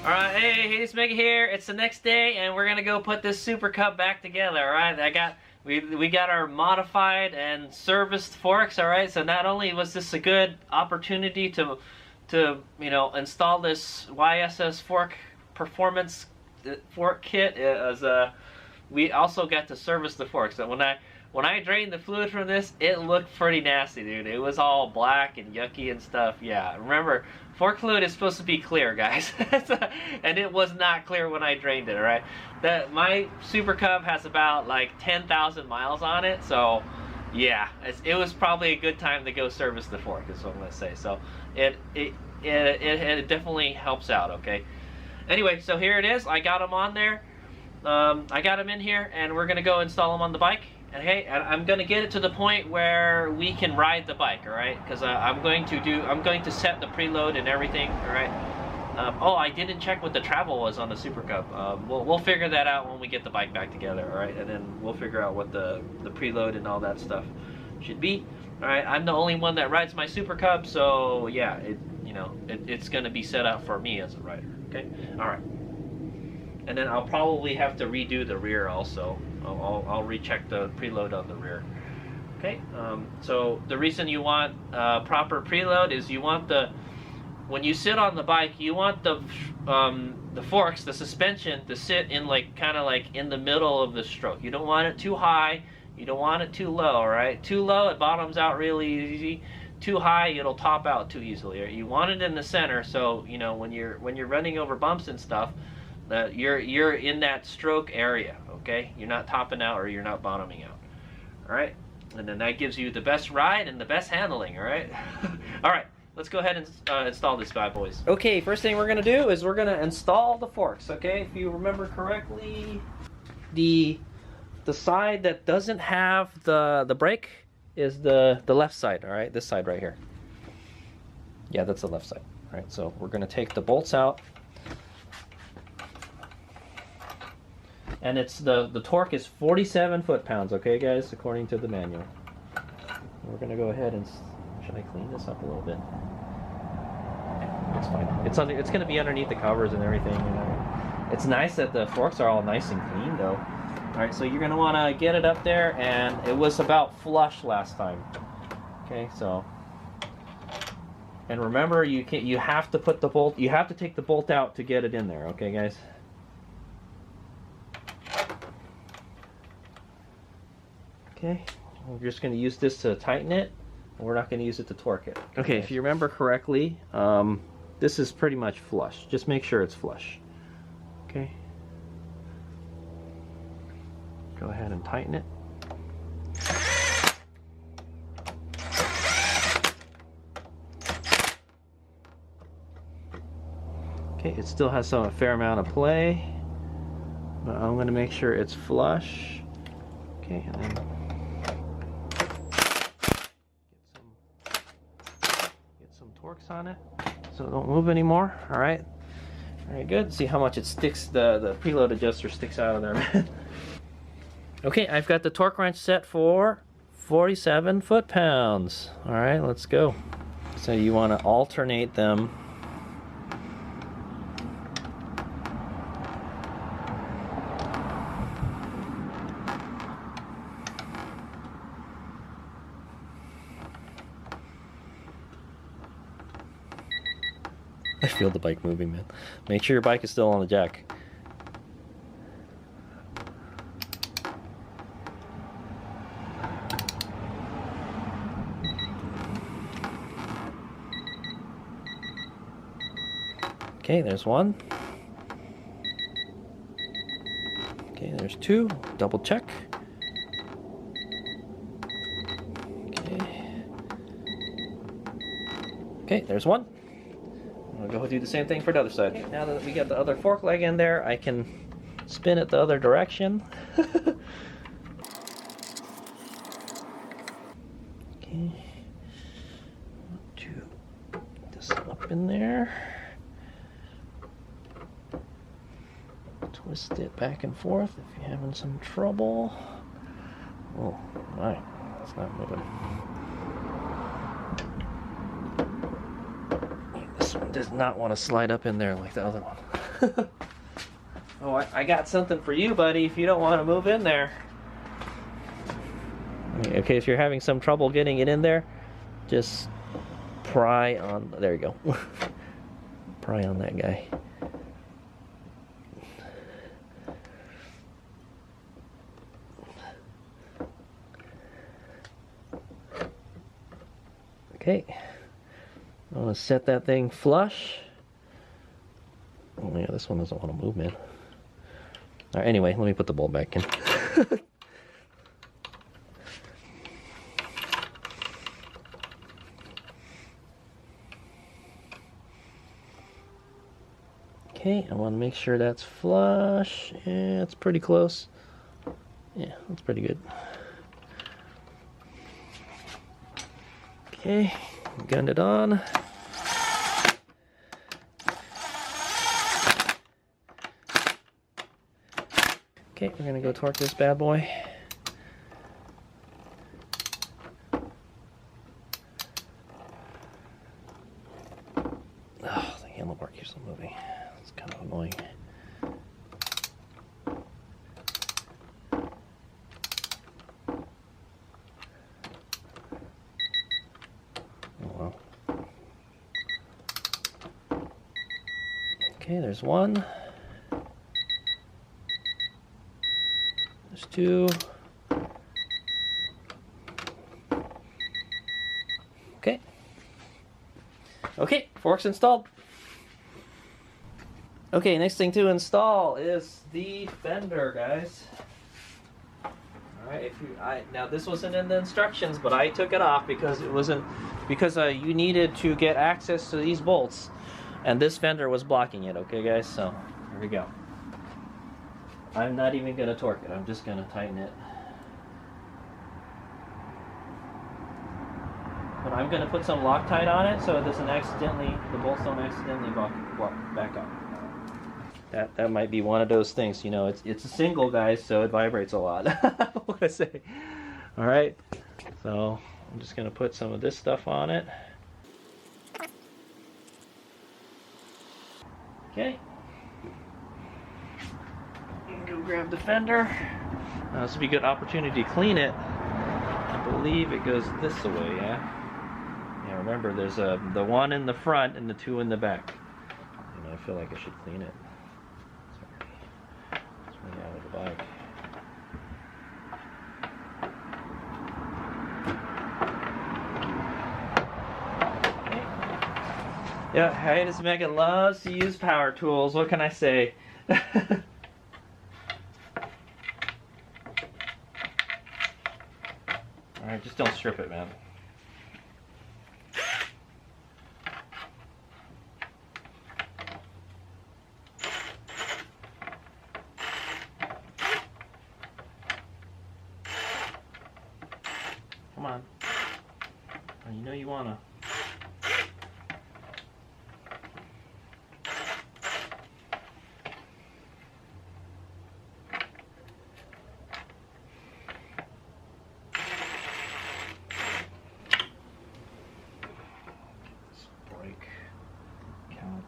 Alright, hey, it's Mega here. It's the next day and we're gonna go put this Super Cub back together, alright? We got our modified and serviced forks, alright? So not only was this a good opportunity to install this YSS fork performance fork kit, we also got to service the forks. So when I drained the fluid from this, it looked pretty nasty, dude. It was all black and yucky and stuff. Yeah, remember, fork fluid is supposed to be clear, guys. And it was not clear when I drained it, alright? My Super Cub has about like 10,000 miles on it, so yeah, it was probably a good time to go service the fork, is what I'm going to say. So it definitely helps out, okay? Anyway, so here it is. I got them on there. I got them in here, and we're going to go install them on the bike. And hey, I'm going to get it to the point where we can ride the bike, all right? Because I'm going to set the preload and everything, all right? Oh, I didn't check what the travel was on the Super Cub. We'll figure that out when we get the bike back together, all right? And then we'll figure out what the preload and all that stuff should be. All right, I'm the only one that rides my Super Cub, so yeah, it's going to be set up for me as a rider, okay? All right. And then I'll probably have to redo the rear also. I'll recheck the preload on the rear. Okay, so the reason you want proper preload is when you sit on the bike, you want the forks, the suspension, to sit in kind of like in the middle of the stroke. You don't want it too high, you don't want it too low, all right? Too low, it bottoms out really easy. Too high, it'll top out too easily. You want it in the center, so when you're running over bumps and stuff, you're in that stroke area, okay? You're not topping out or you're not bottoming out, all right? And then that gives you the best ride and the best handling, all right? All right, let's go ahead and install this bad boys. Okay, first thing we're gonna do is we're gonna install the forks, okay? If you remember correctly, the side that doesn't have the brake is the left side, all right? This side right here. Yeah, that's the left side, all right? So we're gonna take the bolts out. And it's the torque is 47 foot-pounds, okay, guys, according to the manual. We're gonna go ahead and should I clean this up a little bit? It's fine. It's gonna be underneath the covers and everything. It's nice that the forks are all nice and clean, though. All right, so you're gonna want to get it up there, and it was about flush last time. Okay, so. And remember, you have to put the bolt. You have to take the bolt out to get it in there. Okay, guys. Okay, we're just going to use this to tighten it, and we're not going to use it to torque it. Okay, if you remember correctly, this is pretty much flush. Just make sure it's flush. Okay. Go ahead and tighten it. Okay, it still has a fair amount of play, but I'm going to make sure it's flush. Okay, and then get some torques on it so it don't move anymore. All right, very good. See how much it sticks, the preload adjuster sticks out of there. Okay, I've got the torque wrench set for 47 foot-pounds. All right, let's go. So you want to alternate them. I feel the bike moving, man. Make sure your bike is still on the jack. Okay, there's one. Okay, there's two. Double check. Okay. Okay, there's one. I'll go do the same thing for the other side. Okay, now that we got the other fork leg in there, I can spin it the other direction. Okay. Put this up in there. Twist it back and forth if you're having some trouble. Oh my, it's not moving. This one does not want to slide up in there like the other one. Oh, I got something for you, buddy, if you don't want to move in there. Okay, if you're having some trouble getting it in there, just pry on, there you go. Pry on that guy. Okay, I want to set that thing flush. Oh yeah, this one doesn't want to move, man. All right, anyway, let me put the bolt back in. Okay, I want to make sure that's flush. Yeah, it's pretty close. Yeah, that's pretty good. Okay, gunned it on. Okay, we're gonna go torque this bad boy. Oh, the handlebar keeps on moving. It's kind of annoying. Oh well. Okay, there's one. There's two. Okay. Okay, forks installed. Okay, next thing to install is the fender, guys. Alright, if you now this wasn't in the instructions, but I took it off because it wasn't you needed to get access to these bolts, and this fender was blocking it. Okay, guys, so here we go. I'm not even gonna torque it. I'm just gonna tighten it. But I'm gonna put some Loctite on it so it doesn't accidentally, the bolts don't accidentally walk back up. That might be one of those things, you know. It's a single, guys, so it vibrates a lot. What can I say? All right, so I'm just gonna put some of this stuff on it. Okay. Go grab the fender. This will be a good opportunity to clean it. I believe it goes this way, yeah. Yeah, remember there's the one in the front and the two in the back. And I feel like I should clean it. It's really out of the bag. Okay. Yeah, Hiatus Megan loves to use power tools. What can I say? Alright, just don't strip it, man. Come on. Oh, you know you wanna.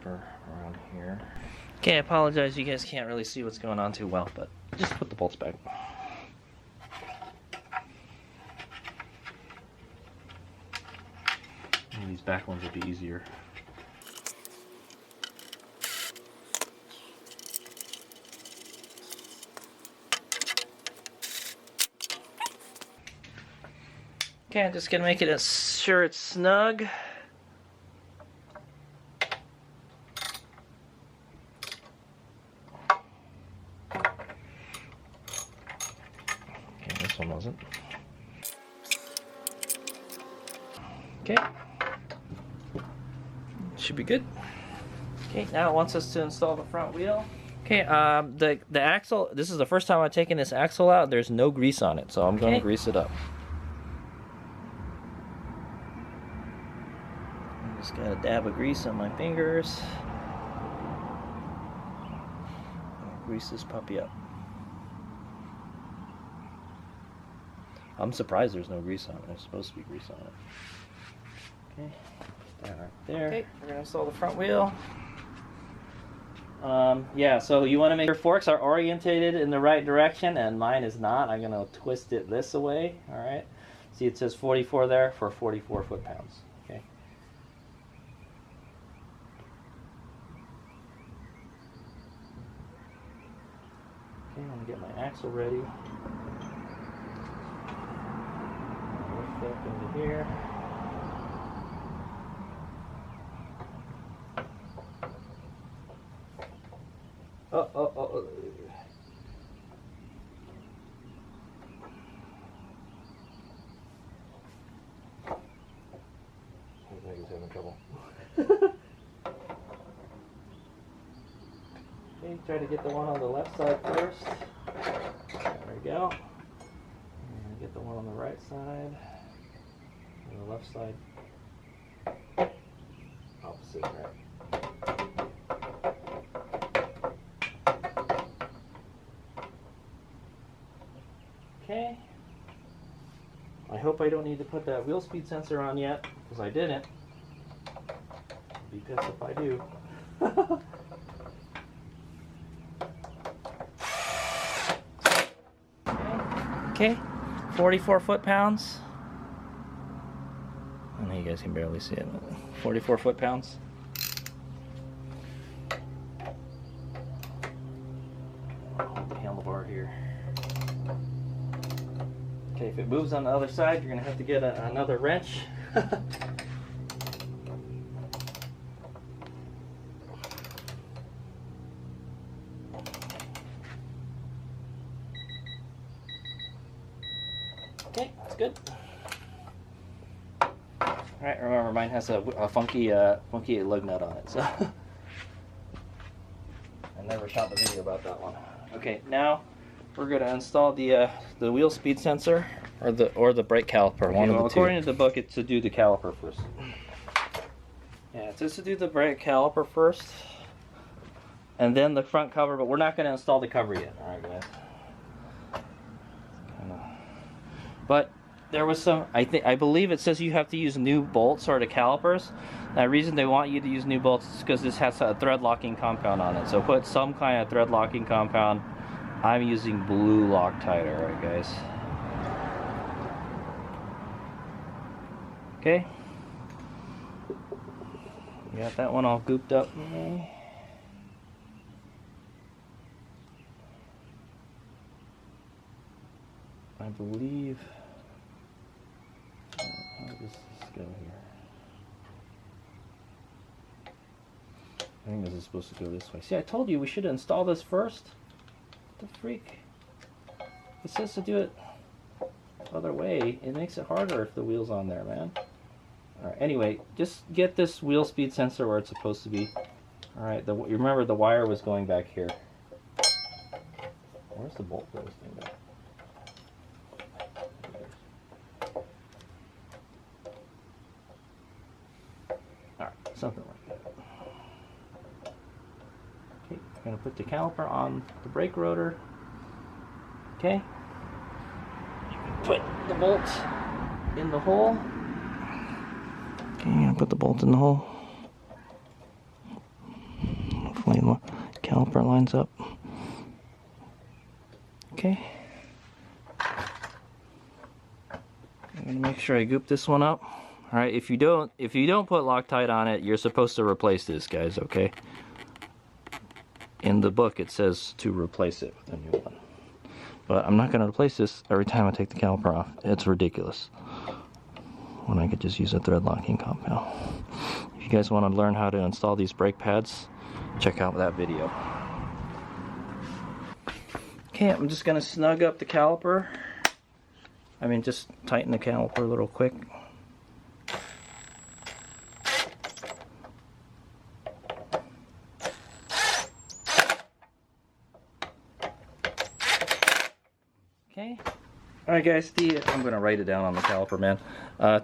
Around here. Okay, I apologize, you guys can't really see what's going on too well, but just put the bolts back. And these back ones will be easier. Okay, I'm just gonna make it sure it's snug. Wasn't. Okay. Should be good. Okay, now it wants us to install the front wheel. Okay, the axle, this is the first time I've taken this axle out. There's no grease on it, so I'm going to grease it up. I just got a dab of grease on my fingers. Grease this puppy up. I'm surprised there's no grease on it. There's supposed to be grease on it. Okay. Right there. Okay, we're gonna install the front wheel. Yeah, so you want to make your forks are orientated in the right direction, and mine is not. I'm gonna twist it this way. All right. See, it says 44 there for 44 foot-pounds. Okay. Okay, I'm gonna get my axle ready. Lift up into here. Oh. I think he's having trouble. Okay, try to get the one on the left side first. There we go. And get the one on the right side. And the left side. Opposite, right? Okay. I hope I don't need to put that wheel speed sensor on yet, because I didn't. I'd be pissed if I do. Okay, 44 foot-pounds. I know you guys can barely see it, but 44 foot-pounds. Hold the handlebar here. Okay, if it moves on the other side, you're going to have to get another wrench. Okay, that's good. Alright, remember mine has a funky lug nut on it, so I never shot the video about that one. Okay, now we're going to install the wheel speed sensor or the brake caliper. Okay, one of the two. According to the book, it's to do the caliper first. Yeah, it says to do the brake caliper first, and then the front cover. But we're not going to install the cover yet. All right, guys. But there was some. I believe it says you have to use new bolts or the calipers. The reason they want you to use new bolts is because this has a thread locking compound on it. So put some kind of thread locking compound. I'm using blue Loctite, alright guys. Okay. You got that one all gooped up. I believe. How does this go here? I think this is supposed to go this way. See, I told you we should install this first. The freak? It says to do it the other way. It makes it harder if the wheel's on there, man. Alright, anyway, just get this wheel speed sensor where it's supposed to be. Alright, you remember the wire was going back here. Where's the bolt for this thing back? Alright, something like that. Okay, I'm going to put the caliper on the brake rotor. Okay. You can put the bolt in the hole. Okay, I'm going to put the bolt in the hole. Hopefully the caliper lines up. Okay. I'm going to make sure I goop this one up. Alright, if you don't put Loctite on it, you're supposed to replace this, guys, okay? In the book it says to replace it with a new one. But I'm not going to replace this every time I take the caliper off. It's ridiculous. When I could just use a thread locking compound. If you guys want to learn how to install these brake pads, check out that video. Okay, I'm just going to snug up the caliper. I mean, just tighten the caliper a little quick. Okay. Alright guys, I'm going to write it down on the caliper, man.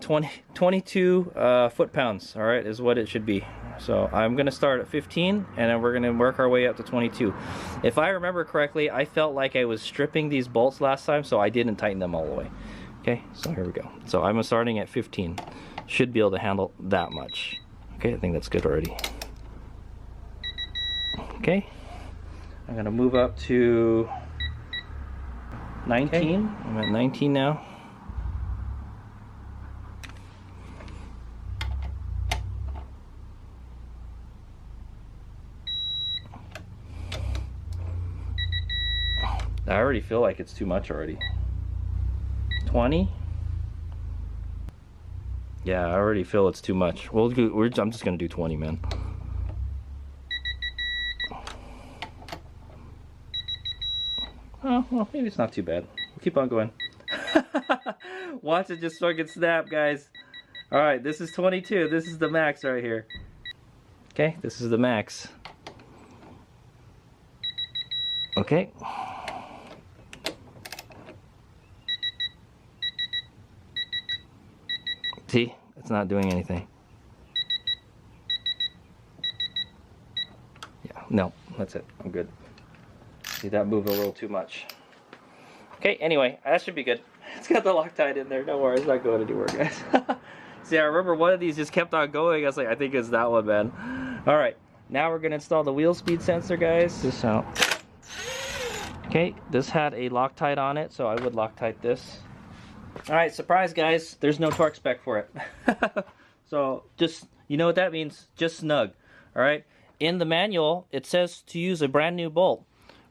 22 foot-pounds, alright, is what it should be. So I'm going to start at 15, and then we're going to work our way up to 22. If I remember correctly, I felt like I was stripping these bolts last time, so I didn't tighten them all the way. Okay, so here we go. So I'm starting at 15. Should be able to handle that much. Okay, I think that's good already. Okay, I'm gonna move up to 19. Okay. I'm at 19 now. I already feel like it's too much already. 20. Yeah, I already feel it's too much. I'm just gonna do 20, man. Oh, well, maybe it's not too bad. We'll keep on going. Watch it just fucking snap, guys. Alright, this is 22. This is the max right here. Okay, this is the max. Okay. See? It's not doing anything. Yeah, no, that's it. I'm good. See, that moved a little too much. Okay, anyway, that should be good. It's got the Loctite in there. Don't worry, it's not going anywhere, guys. See, I remember one of these just kept on going. I was like, I think it's that one, man. Alright, now we're going to install the wheel speed sensor, guys. This out. Okay, this had a Loctite on it, so I would Loctite this. Alright, surprise, guys. There's no torque spec for it. So, just, you know what that means? Just snug. Alright, in the manual, it says to use a brand new bolt.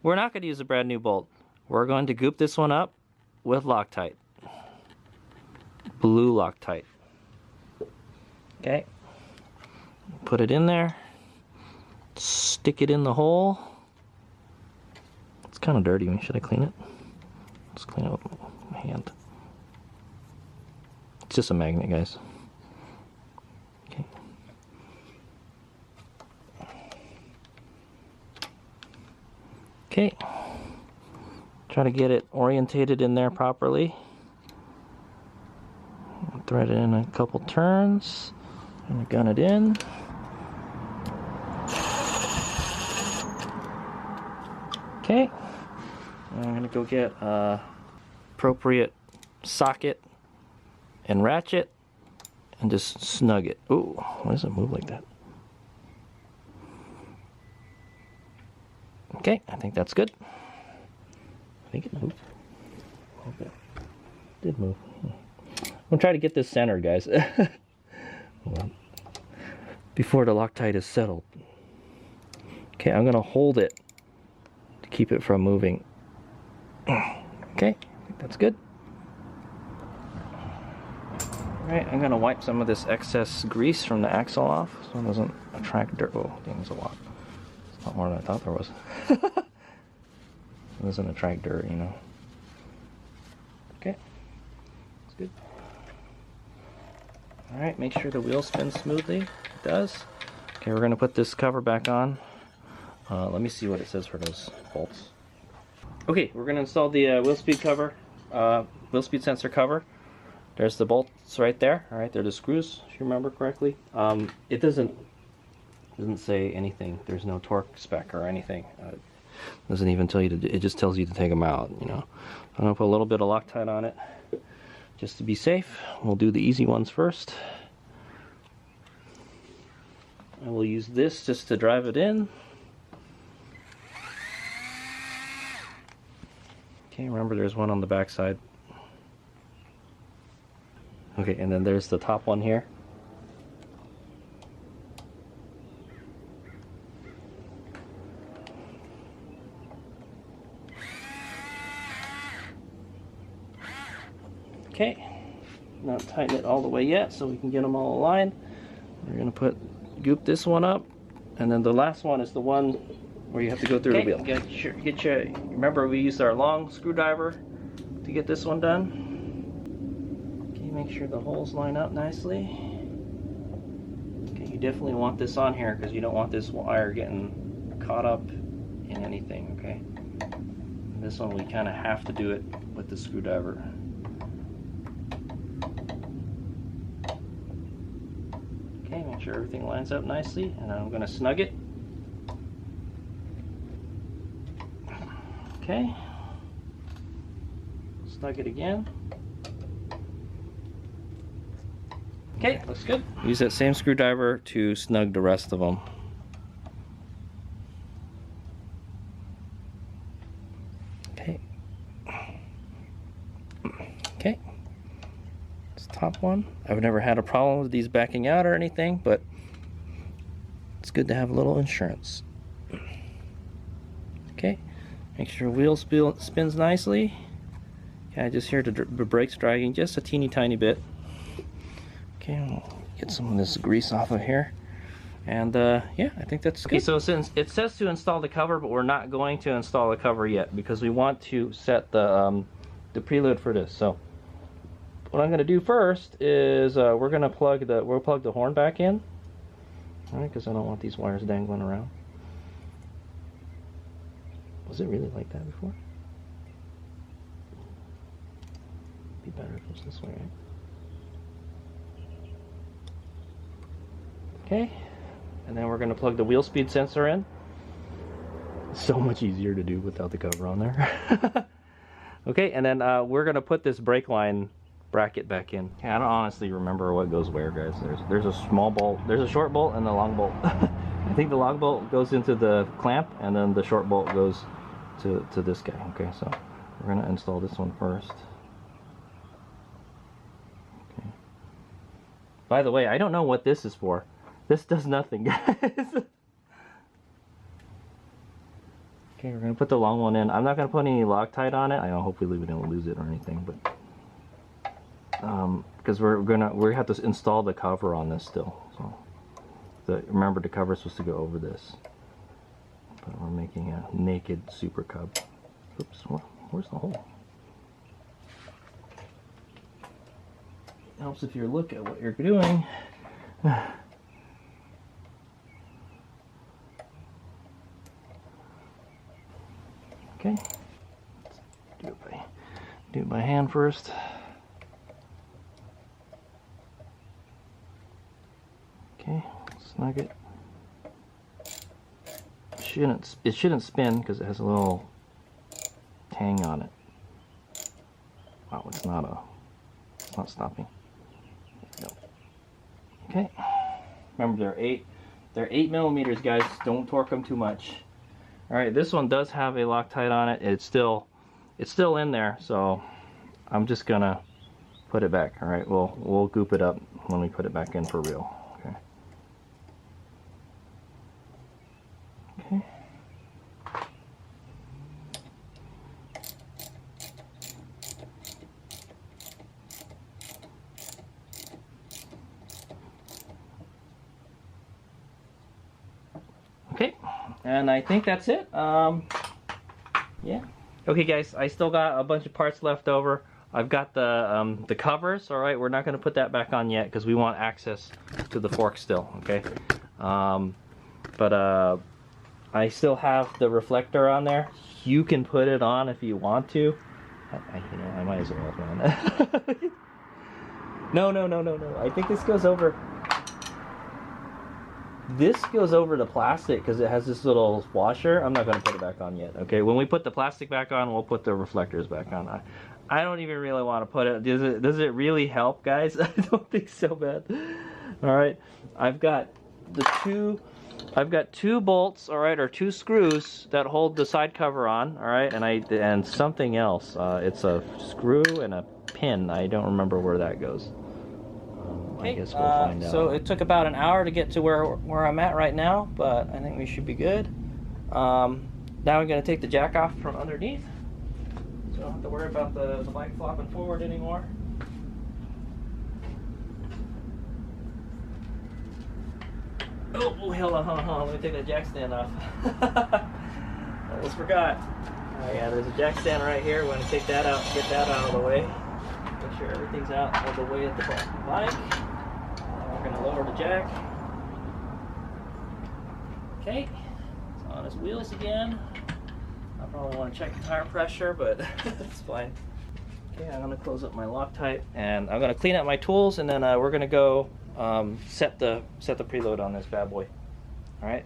We're not going to use a brand new bolt. We're going to goop this one up with Loctite. Blue Loctite. Okay. Put it in there. Stick it in the hole. It's kind of dirty. Should I clean it? Let's clean it with my hand. It's just a magnet, guys. Okay. Okay. Try to get it orientated in there properly. Thread it in a couple turns and gun it in. Okay. I'm gonna go get appropriate socket and ratchet and just snug it. Ooh, why does it move like that? Okay, I think that's good. I think it moved. Okay. It did move. I'm gonna try to get this centered, guys. Before the Loctite is settled. Okay, I'm gonna hold it to keep it from moving. Okay, I think that's good. Alright, I'm gonna wipe some of this excess grease from the axle off so it doesn't attract dirt. Oh, dang, there's a lot. It's not more than I thought there was. It doesn't attract dirt, you know. Okay, that's good. Alright, make sure the wheel spins smoothly. It does. Okay, we're gonna put this cover back on. Let me see what it says for those bolts. Okay, we're gonna install the wheel speed cover, wheel speed sensor cover. There's the bolts right there. All right, they're the screws, if you remember correctly. It doesn't say anything. There's no torque spec or anything. Doesn't even tell you to. It just tells you to take them out. You know, I'm gonna put a little bit of Loctite on it, just to be safe. We'll do the easy ones first. I will use this just to drive it in. Okay, remember there's one on the back side. Okay, and then there's the top one here. Okay, not tighten it all the way yet so we can get them all aligned. We're gonna goop this one up, and then the last one is the one where you have to go through the wheel. Remember we used our long screwdriver to get this one done. Okay, make sure the holes line up nicely. Okay, you definitely want this on here because you don't want this wire getting caught up in anything, okay? And this one we kind of have to do it with the screwdriver. Okay, make sure everything lines up nicely, and I'm going to snug it. Okay, snug it again. Okay, looks good. Use that same screwdriver to snug the rest of them. Okay. Okay. This top one. I've never had a problem with these backing out or anything, but it's good to have a little insurance. Okay. Make sure wheel spins nicely. Okay, I just hear the brakes dragging just a teeny tiny bit. Okay, we'll get some of this grease off of here. And yeah, I think that's good. Okay, so since it says to install the cover, but we're not going to install the cover yet because we want to set the preload for this. So what I'm going to do first is we're going to plug the horn back in. All right, because I don't want these wires dangling around. Was it really like that before? Be better if it was this way, right? Okay, and then we're going to plug the wheel speed sensor in. So much easier to do without the cover on there. Okay, and then we're going to put this brake line bracket back in. Okay, I don't honestly remember what goes where, guys. There's a small bolt, there's a short bolt and a long bolt. I think the long bolt goes into the clamp and then the short bolt goes to this guy. Okay, so we're going to install this one first. Okay. By the way, I don't know what this is for. This does nothing, guys. Okay, we're going to put the long one in. I'm not going to put any Loctite on it. Hopefully we don't lose it or anything, but because we have to install the cover on this still. So remember, the cover is supposed to go over this, but we're making a naked Super Cub. Oops, where's the hole? It helps if you look at what you're doing. Okay, let's do it by hand first. Okay, snug it. It shouldn't spin because it has a little tang on it. Wow, it's not stopping. No. Okay. Remember, they're 8 millimeters, guys. Don't torque them too much. All right, this one does have a Loctite on it. It's still in there, so I'm just gonna put it back. All right, we'll goop it up when we put it back in for real. Okay. Okay. Okay, and I think that's it. Yeah. Okay, guys, I still got a bunch of parts left over. I've got the covers. All right, we're not going to put that back on yet because we want access to the fork still. Okay, but I still have the reflector on there. You can put it on if you want to. I might as well, man. No. I think this goes over. This goes over the plastic because it has this little washer. I'm not going to put it back on yet. Okay, when we put the plastic back on, we'll put the reflectors back on. I don't even really want to put it. Does it really help, guys? I don't think so, bad. All right, I've got two bolts, all right, or 2 screws that hold the side cover on, all right, and something else. It's a screw and a pin. I don't remember where that goes. I guess we'll find out. So it took about an hour to get to where I'm at right now, but I think we should be good. Now I'm going to take the jack off from underneath, so I don't have to worry about the bike flopping forward anymore. Oh, hold on, let me take that jack stand off. Almost forgot. Oh yeah, there's a jack stand right here. We're going to take that out, get that out of the way. Make sure everything's out of the way at the bike. We're going to lower the jack. Okay, it's on his wheels again. I probably want to check the tire pressure, but it's fine. Okay, I'm going to close up my Loctite, and I'm going to clean up my tools, and then we're going to go set the preload on this bad boy. All right.